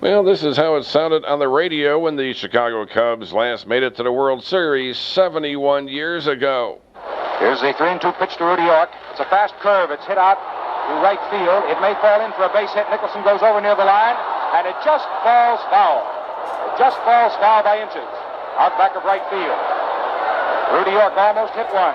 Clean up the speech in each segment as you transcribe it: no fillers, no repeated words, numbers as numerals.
Well, this is how it sounded on the radio when the Chicago Cubs last made it to the World Series 71 years ago. Here's the 3-2 pitch to Rudy York. It's a fast curve. It's hit out to right field. It may fall in for a base hit. Nicholson goes over near the line, and it just falls foul. It just falls foul by inches. Out back of right field. Rudy York almost hit one.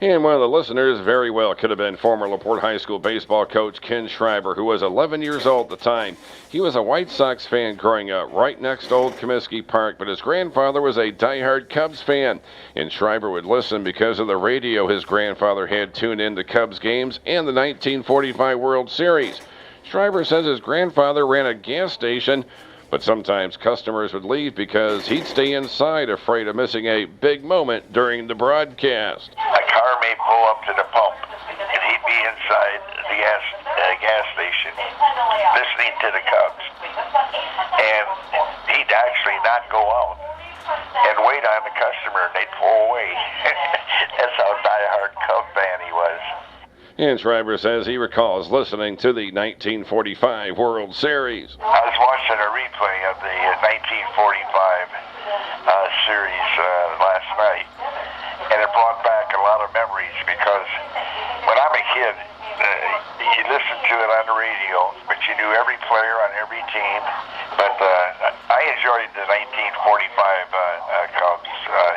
And one of the listeners very well could have been former LaPorte High School baseball coach Ken Schreiber, who was 11 years old at the time. He was a White Sox fan growing up right next to Old Comiskey Park, but his grandfather was a diehard Cubs fan. And Schreiber would listen because of the radio his grandfather had tuned in to Cubs games and the 1945 World Series. Schreiber says his grandfather ran a gas station, but sometimes customers would leave because he'd stay inside afraid of missing a big moment during the broadcast. A car may pull up to the pump, and he'd be inside the gas station listening to the Cubs. And he'd actually not go out and wait on the customer, and they'd pull away. That's how diehard Cub fan he was. And Schreiber says he recalls listening to the 1945 World Series. I was watching a replay of the 1945 series last night, and it brought back a lot of memories because when I'm a kid, you listened to it on the radio, but you knew every player on every team. But I enjoyed the 1945 Cubs,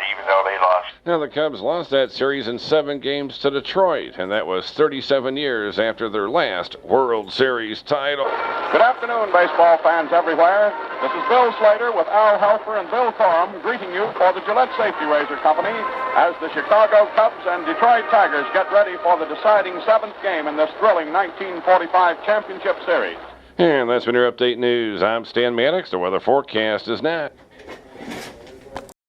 even though they lost. Now, the Cubs lost that series in 7 games to Detroit, and that was 37 years after their last World Series title. Good afternoon, baseball fans everywhere. This is Bill Slater with Al Helfer and Bill Corum greeting you for the Gillette Safety Razor Company as the Chicago Cubs and Detroit Tigers get ready for the deciding 7th game in this thrilling 1945 championship series. And that's been your Update News. I'm Stan Maddox. The weather forecast is now.